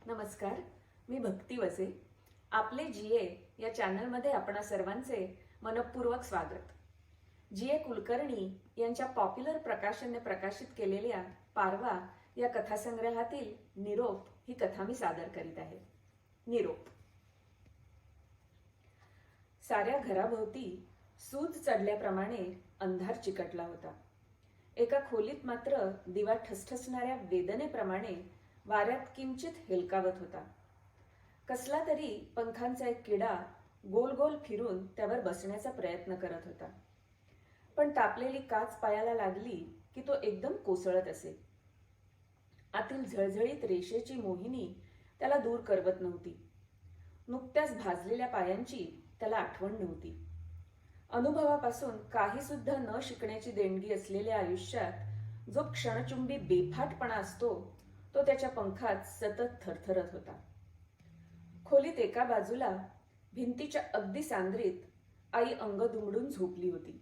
नमस्कार, मी भक्ती वसे. आपले जीए या चॅनलमध्ये आपणा सर्वांचे मनपूर्वक स्वागत. जीए कुलकर्णी यांच्या पॉप्युलर प्रकाशनने प्रकाशित केलेल्या पारवा या कथासंग्रहातील निरोप ही कथा मी सादर करीत आहे. निरोप. साऱ्या घराभोवती सूज चढल्याप्रमाणे अंधार चिकटला होता. एका खोलीत मात्र दिवा ठसठसणाऱ्या वेदनेप्रमाणे वाऱ्यात किंचित हेलकावत होता. कसला तरी पंखांचा एक किडा गोल गोल फिरून त्यावर बसण्याचा प्रयत्न करत होता. पण तापलेली काच पायाला लागली की तो एकदम कोसळत असे. आतील झळझळीत रेषेची मोहिनी त्याला दूर करवत नव्हती. नुकत्याच भाजलेल्या पायांची त्याला आठवण नव्हती. अनुभवापासून काही सुद्धा न शिकण्याची देणगी असलेल्या आयुष्यात जो क्षणचुंबी बेफाटपणा असतो तो त्याच्या पंखात सतत थरथरत होता. खोलीत एका बाजूला भिंतीच्या अगदी सांद्रीत आई अंग दुमडून झोपली होती.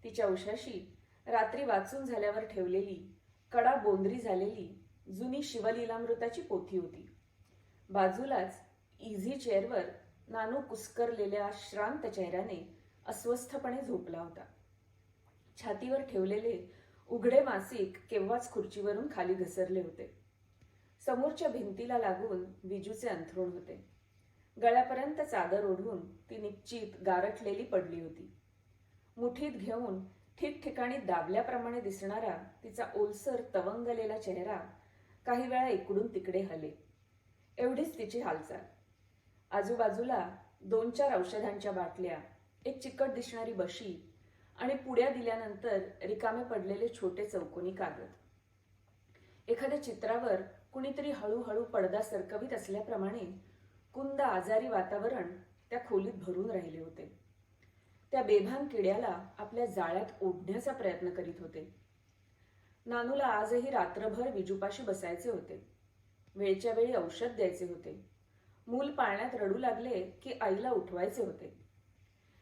तिच्या उशाशी रात्री वाचून झाल्यावर ठेवलेली कडा बोंद्री झालेली जुनी शिवलीलामृताची पोथी होती. बाजूलाच इझी चेअरवर नानू कुस्करलेल्या श्रांत चेहऱ्याने अस्वस्थपणे झोपला होता. छातीवर ठेवलेले उघडे मासिक केव्हाच खुर्चीवरून खाली घसरले होते. समोरच्या भिंतीला लागून विजूचे अंथरूण होते. गळ्यापर्यंत चादर ओढून ती निश्चित गारठलेली पडली होती. मुठीत घेऊन ठिकठिकाणी दाबल्याप्रमाणे दिसणारा तिचा ओलसर तवंगलेला चेहरा काही वेळा इकडून तिकडे हले. एवढीच तिची हालचाल. आजूबाजूला 2-4 औषधांच्या बाटल्या, एक चिकट दिसणारी बशी आणि पुड्या दिल्यानंतर रिकामे पडलेले छोटे चौकोनी कागद. एखाद्या चित्रावर कुणीतरी हळूहळू पडदा सरकवीत असल्याप्रमाणे कुंद आजारी वातावरण त्या खोलीत भरून राहिले होते. त्या बेभान किड्याला आपल्या जाळ्यात ओढण्याचा प्रयत्न करीत होते. नानूला आजही रात्रभर विजूपाशी बसायचे होते. वेळच्या वेळी औषध द्यायचे होते. मूल पाळण्यात रडू लागले की आईला उठवायचे होते.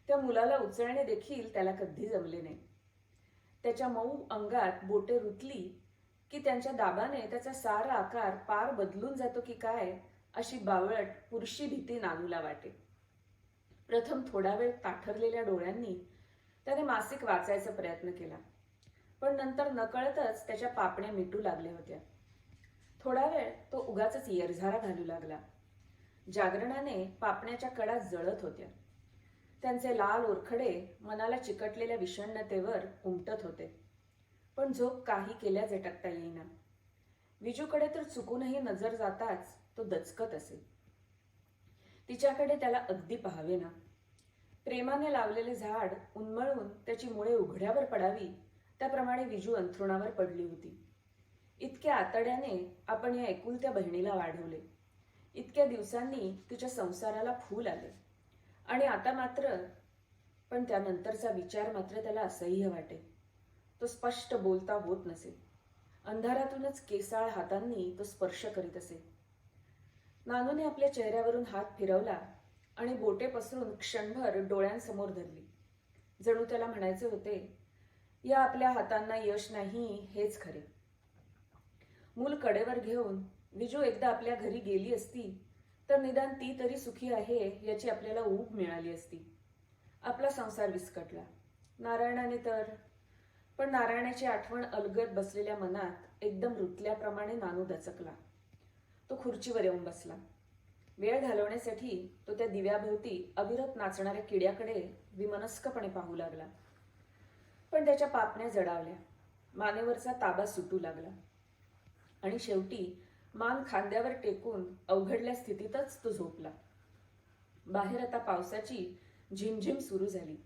त्या मुलाला उचलणे देखील त्याला कधी जमले नाही. त्याच्या मऊ अंगात बोटे रुतली की त्यांच्या दाबाने त्याचा सारा आकार पार बदलून जातो की काय अशी बावळट पुरुषी भीती नानूला वाटे. प्रथम थोडा वेळ ताठरलेल्या डोळ्यांनी त्याने मासिक वाचायचा प्रयत्न केला, पण नंतर नकळतच त्याच्या पापण्या मिटू लागल्या होत्या. थोडा वेळ तो उगाचच येरझारा घालू लागला. जागरणाने पापण्याच्या कडा जळत होत्या. त्यांचे लाल ओरखडे मनाला चिकटलेल्या विषण्णतेवर उमटत होते. पण झोप काही केल्या झटकता येईना. विजूकडे तर चुकूनही नजर जाताच तो दचकत असे. तिच्याकडे त्याला अगदी पाहावे ना. प्रेमाने लावलेले झाड उन्मळून त्याची मुळे उघड्यावर पडावी त्याप्रमाणे विजू अंथरुणावर पडली होती. इतक्या आतड्याने आपण या एकुलत्या बहिणीला वाढवले. इतक्या दिवसांनी तिच्या संसाराला फूल आले आणि आता मात्र. पण त्यानंतरचा विचार मात्र त्याला असह्य वाटे. तो स्पष्ट बोलता होत नसे. अंधारातूनच केसाळ हातांनी तो स्पर्श करीत असे. नानूने आपल्या चेहऱ्यावरून हात फिरवला आणि बोटे पसरून क्षणभर डोळ्यांसमोर धरली. जणू त्याला म्हणायचे होते, या आपल्या हातांना यश नाही हेच खरे. मूल कडेवर घेऊन विजू एकदा आपल्या घरी गेली असती तर निदान ती तरी सुखी आहे याची आपल्याला ऊब मिळाली असती. आपला संसार विस्कटला. नारायणाने तर. पण नारायणाची आठवण अलगद बसलेल्या मनात एकदम रुतल्याप्रमाणे नानू दचकला. तो खुर्चीवर येऊन बसला. वेळ घालवण्यासाठी तो त्या दिव्याभोवती अविरत नाचणाऱ्या किड्याकडे विमनस्कपणे पाहू लागला. पण त्याच्या पापण्या जडावल्या. मानेवरचा ताबा सुटू लागला आणि शेवटी मान खांद्यावर टेकून अवघडल्या स्थितीतच तो झोपला. बाहेर आता पावसाची झिमझिम सुरू झाली.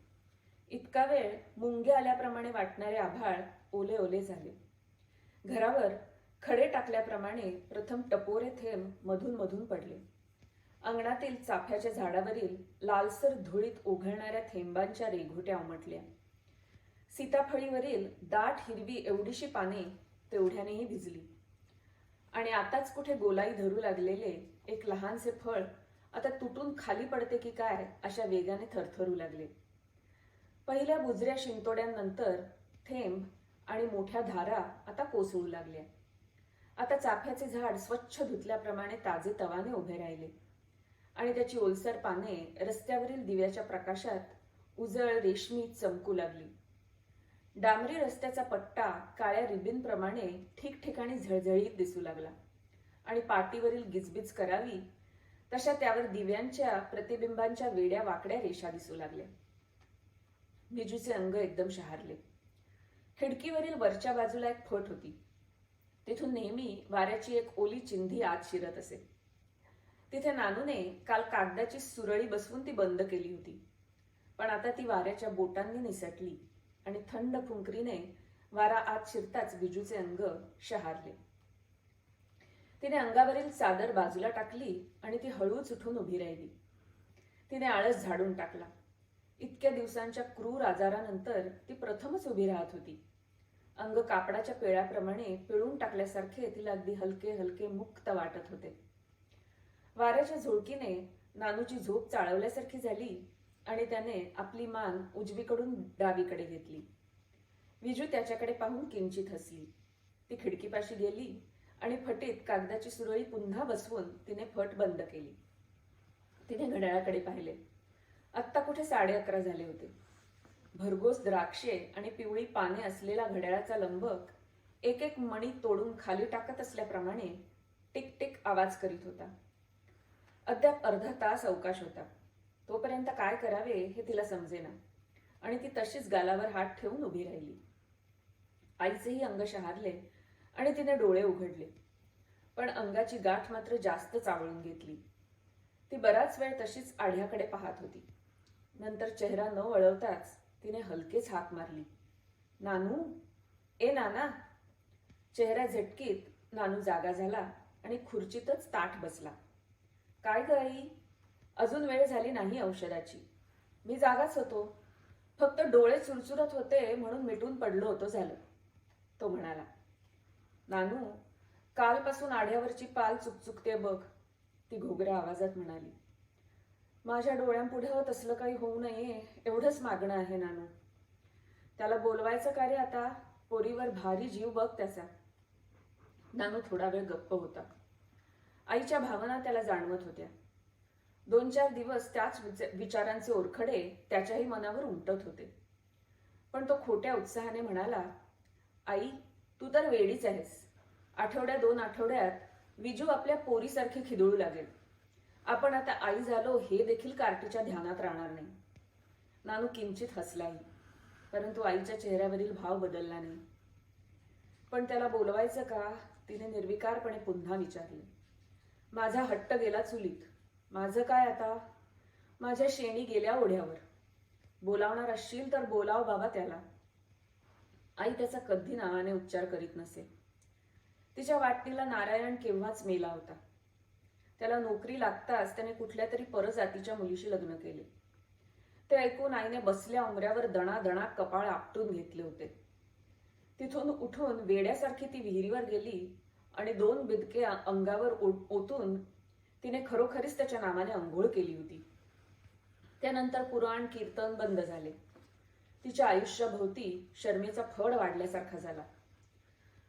इतका वेळ मुंगे आल्याप्रमाणे वाटणारे आभाळ ओले ओले झाले. घरावर खडे टाकल्याप्रमाणे प्रथम टपोरे थेंब मधून मधून पडले. अंगणातील चाफ्याच्या झाडावरील लालसर धुळीत ओघळणाऱ्या थेंबांच्या रेघोट्या उमटल्या. सीताफळीवरील दाट हिरवी एवढीशी पाने तेवढ्यानेही भिजली. आणि आताच कुठे गोलाई धरू लागलेले एक लहानसे फळ आता तुटून खाली पडते की काय अशा वेगाने थरथरू लागले. पहिल्या बुजऱ्या शिंतोड्यांनंतर थेंब आणि मोठ्या धारा आता कोसळू लागल्या. आता चाफ्याचे झाड स्वच्छ धुतल्याप्रमाणे ताजे तवाने उभे राहिले आणि त्याची ओलसर पाने रस्त्यावरील दिव्याच्या प्रकाशात उजळ रेशमी चमकू लागली. डांबरी रस्त्याचा पट्टा काळ्या रिबीनप्रमाणे ठिकठिकाणी झळझळीत दिसू लागला आणि पाटीवरील गिजबिज करावी तशा त्यावर दिव्यांच्या प्रतिबिंबांच्या वेड्या वाकड्या रेषा दिसू लागल्या. विजूचे अंग एकदम शहारले. खिडकीवरील वरच्या बाजूला एक फट होती. तिथून नेहमी वाऱ्याची एक ओली चिंधी आत शिरत असे. तिथे नानूने काल कागदाची सुरळी बसवून ती बंद केली होती, पण आता ती वाऱ्याच्या बोटांनी निसटली आणि थंड फुंकरीने वारा आत शिरताच विजूचे अंग शहारले. तिने अंगावरील चादर बाजूला टाकली आणि ती हळूच उठून उभी राहिली. तिने आळस झाडून टाकला. इतक्या दिवसांच्या क्रूर आजारानंतर ती प्रथमच उभी राहत होती. अंग कापडाच्या पेळ्याप्रमाणे पिळून टाकल्यासारखे तिला अगदी हलके हलके मुक्त वाटत होते. वाऱ्याच्या झुळकीने नानूची झोप चाळवल्यासारखी झाली आणि त्याने आपली मान उजवीकडून डावीकडे घेतली. विजू त्याच्याकडे पाहून किंचित हसली. ती खिडकीपाशी गेली आणि फटीत कागदाची सुरळी पुन्हा बसवून तिने फट बंद केली. तिने घड्याळाकडे पाहिले. आत्ता कुठे 11:30 झाले होते. भरघोस द्राक्षे आणि पिवळी पाने असलेला घड्याळाचा लंबक एक एक मणी तोडून खाली टाकत असल्याप्रमाणे टिक टिक आवाज करीत होता. अद्याप अर्धा तास अवकाश होता. तोपर्यंत काय करावे हे तिला समजेना आणि ती तशीच गालावर हात ठेवून उभी राहिली. आईचेही अंग शहारले आणि तिने डोळे उघडले, पण अंगाची गाठ मात्र जास्त चावळून घेतली. ती बराच वेळ तशीच आढ्याकडे पाहत होती. नंतर चेहरा न वळवताच तिने हलकेच हाक मारली. नानू, ए नाना. चेहरा झटकीत नानू जागा झाला आणि खुर्चीतच ताठ बसला. काय ग आई? अजून वेळ झाली नाही औषधाची. मी जागाच होतो. फक्त डोळे चुरचुरत होते म्हणून मिटून पडलो होतो झालं, तो म्हणाला. नानू, कालपासून आढ्यावरची पाल चुकचुकते बघ, ती घोगऱ्या आवाजात म्हणाली. माझ्या डोळ्यांपुढं तसलं काही होऊ नये एवढंच मागणं आहे नानू. त्याला बोलवायचं का रे आता? पोरीवर भारी जीव बघ त्याचा. नानू थोडा वेळ गप्प होता. आईच्या भावना त्याला जाणवत होत्या. 2-4 दिवस त्याच विचारांचे ओरखडे त्याच्याही मनावर उमटत होते. पण तो खोट्या उत्साहाने म्हणाला, आई, तू तर वेडीच आहेस. 1-2 आठवड्यात विजू आपल्या पोरीसारखी खिदळू लागेल. आपण आता आई झालो हे देखील कार्टीच्या ध्यानात राहणार नाही. नानू किंचित हसलाही, परंतु आईच्या चेहऱ्यावरील भाव बदलला नाही. पण त्याला बोलवायचं का? तिने निर्विकारपणे पुन्हा विचारले. माझा हट्ट गेला चुलीत. माझं काय आता? माझ्या शेणी गेल्या ओढ्यावर. बोलावणार असशील तर बोलाव बाबा त्याला. आई त्याचा कधी नावाने उच्चार करीत नसे. तिच्या वाटणीला नारायण केव्हाच मेला होता. त्याला नोकरी लागताच त्याने कुठल्या तरी परजातीच्या मुलीशी लग्न केले. ते ऐकून आईने बसल्या उमऱ्यावर दणादणा कपाळ आपटून घेतले होते. तिथून उठून वेड्यासारखी ती विहिरीवर गेली आणि 2 बिदके अंगावर ओतून तिने खरोखरीच त्याच्या नावाने अंघोळ केली होती. त्यानंतर पुराण कीर्तन बंद झाले. तिच्या आयुष्याभोवती शर्मेचा फड वाढल्यासारखा झाला.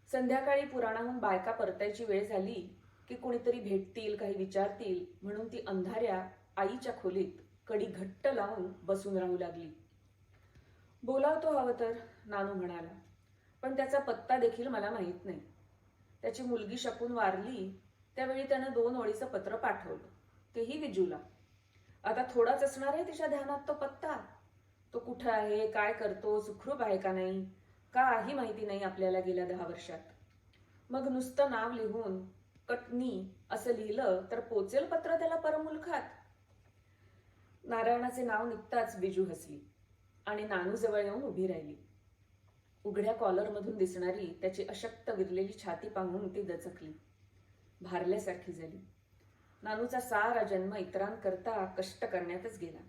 संध्याकाळी पुराणाहून बायका परतायची वेळ झाली की कुणीतरी भेटतील, काही विचारतील म्हणून ती अंधाऱ्या आईच्या खोलीत कडी घट्ट लावून बसून राहू लागली. बोलावतो हवं तर, नानू म्हणाला, पण त्याचा पत्ता देखील मला माहीत नाही. त्याची मुलगी शकून वारली त्यावेळी त्यानं 2 ओळीचं पत्र पाठवलं, तेही विजूला. आता थोडाच असणार आहे तिच्या ध्यानात तो पत्ता. तो कुठं आहे, काय करतो, सुखरूप आहे का नाही, काही माहिती नाही आपल्याला गेल्या 10 वर्षात. मग नुसतं नाव लिहून कटनी असं लिहिलं तर पोचेल पत्र त्याला परमुलखात. नारायणाचे नाव निघताच बिजू हसली आणि नानू जवळ येऊन उभी राहिली. उघड्या कॉलरमधून दिसणारी त्याची अशक्त विरलेली छाती पाहून ती दचकली, भारल्यासारखी झाली. नानूचा सारा जन्म इतरांकरता कष्ट करण्यातच गेला.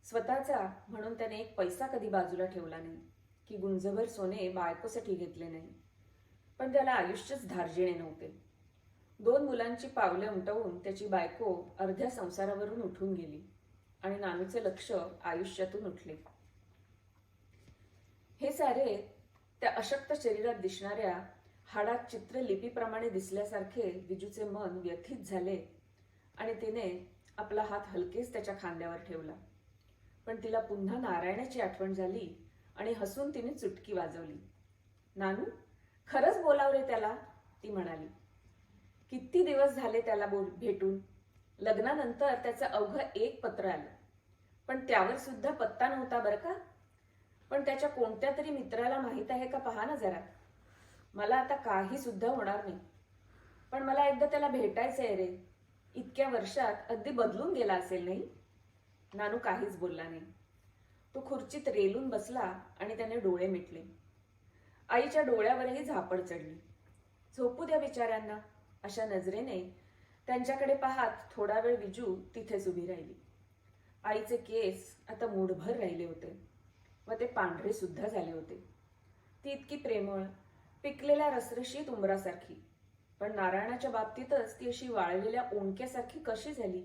स्वतःचा म्हणून त्याने एक पैसा कधी बाजूला ठेवला नाही की गुंजभर सोने बायकोसाठी घेतले नाही. पण त्याला आयुष्यच धार्जिणे नव्हते. 2 मुलांची पावले उमटवून त्याची बायको अर्ध्या संसारावरून उठून गेली आणि नानूचे लक्ष आयुष्यातून उठले. हे सारे त्या अशक्त शरीरात दिसणाऱ्या हाडात चित्रलिपीप्रमाणे दिसल्यासारखे विजूचे मन व्यथित झाले आणि तिने आपला हात हलकेच त्याच्या खांद्यावर ठेवला. पण तिला पुन्हा नारायणाची आठवण झाली आणि हसून तिने चुटकी वाजवली. नानू, खरंच बोलाव रे त्याला, ती म्हणाली. किती दिवस झाले त्याला भेटून. लग्नानंतर त्याचं अवघं एक पत्र आलं, पण त्यावर सुद्धा पत्ता नव्हता बरं का. पण त्याच्या कोणत्या तरी मित्राला माहीत आहे का पहा ना जरा. मला आता काही सुद्धा होणार नाही, पण मला एकदा त्याला भेटायचंय रे. इतक्या वर्षात अगदी बदलून गेला असेल नाही. नानू काहीच बोलला नाही. तो खुर्चीत रेलून बसला आणि त्याने डोळे मिटले. आईच्या डोळ्यावरही झापड चढली. झोपू द्या बिचाऱ्यांना, अशा नजरेने त्यांच्याकडे पाहत थोडा वेळ विजू तिथेच उभी राहिली. आईचे केस आता मूठभर राहिले होते व ते पांढरे सुद्धा झाले होते. ती इतकी प्रेमळ, पिकलेल्या रसरशीत उंबरासारखी, पण नारायणाच्या बाबतीतच ती अशी वाळलेल्या ओंडक्यासारखी कशी झाली.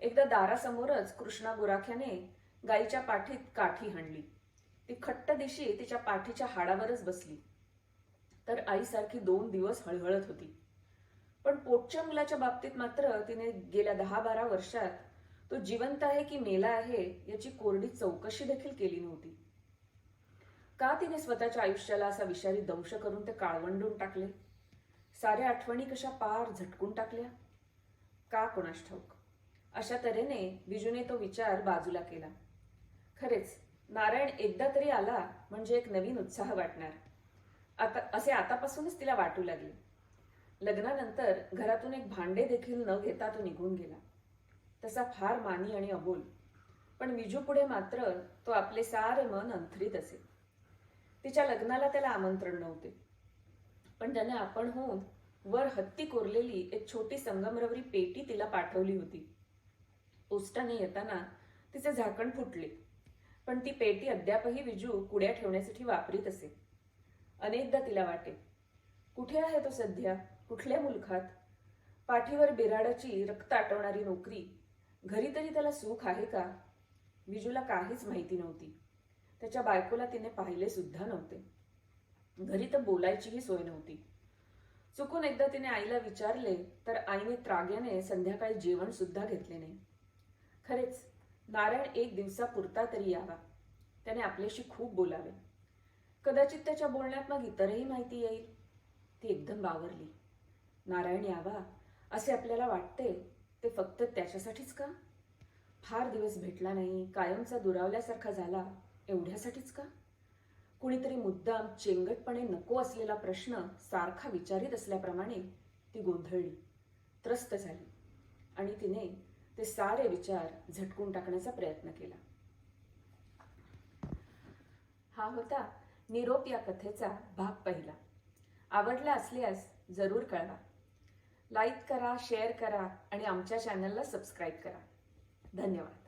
एकदा दारासमोरच कृष्णा गुराख्याने गाईच्या पाठीत काठी हाणली. ती खट्ट दिशी तिच्या पाठीच्या हाडावरच बसली, तर आईसारखी 2 दिवस हळहळत होती. पण पोटच्या मुलाच्या बाबतीत मात्र तिने गेल्या 10-12 वर्षात तो जिवंत आहे की मेला आहे याची कोरडी चौकशी देखील केली नव्हती. का तिने स्वतःच्या आयुष्याला असा विषारी दंश करून ते काळवंडून टाकले? साऱ्या आठवणी कशा पार झटकून टाकल्या? का कोणास ठाऊक. अशा तऱ्हेने विजूने तो विचार बाजूला केला. खरेच नारायण एकदा तरी आला म्हणजे एक नवीन उत्साह वाटणार, असे आतापासूनच तिला वाटू लागले. लग्नानंतर घरातून एक भांडे देखील न घेता तो निघून गेला. तसा फार मानी आणि अबोल, पण विजू पुढे मात्र तो आपले सारे मन अंथरीत असे. तिच्या लग्नाला त्याला आमंत्रण नव्हते, पण त्याने आपण होऊन वर हत्ती कोरलेली एक छोटी संगमरवरी पेटी तिला पाठवली होती. पोस्टाने येताना तिचे झाकण फुटले, पण ती पेटी अद्यापही विजू कुड्या ठेवण्यासाठी वापरीत असे. अनेकदा तिला वाटे, कुठे आहे तो सध्या, कुठल्या मुलखात. पाठीवर बिराडाची रक्त आटवणारी नोकरी, घरी तरी त्याला सुख आहे का? विजूला काहीच माहिती नव्हती. त्याच्या बायकोला तिने पाहिले सुद्धा नव्हते. घरी तर बोलायचीही सोय नव्हती. चुकून एकदा तिने आईला विचारले तर आईने त्राग्याने संध्याकाळी जेवण सुद्धा घेतले नाही. खरेच नारायण एक दिवसापुरता तरी यावा, त्याने आपल्याशी खूप बोलावे. कदाचित त्याच्या बोलण्यात मग इतरही माहिती येईल. ती एकदम बावरली. नारायण यावा असे आपल्याला वाटते ते फक्त त्याच्यासाठीच का? फार दिवस भेटला नाही, कायमचा दुरावल्यासारखा झाला, एवढ्यासाठीच का? कुणीतरी मुद्दाम चेंगटपणे नको असलेला प्रश्न सारखा विचारित असल्याप्रमाणे ती गोंधळली, त्रस्त झाली आणि तिने ते सारे विचार झटकून टाकण्याचा प्रयत्न केला. हा होता निरोप या कथेचा भाग पहिला. आवडला असल्यास जरूर कळवा. लाईक करा, शेअर करा आणि आमच्या चॅनलला सबस्क्राईब करा. धन्यवाद.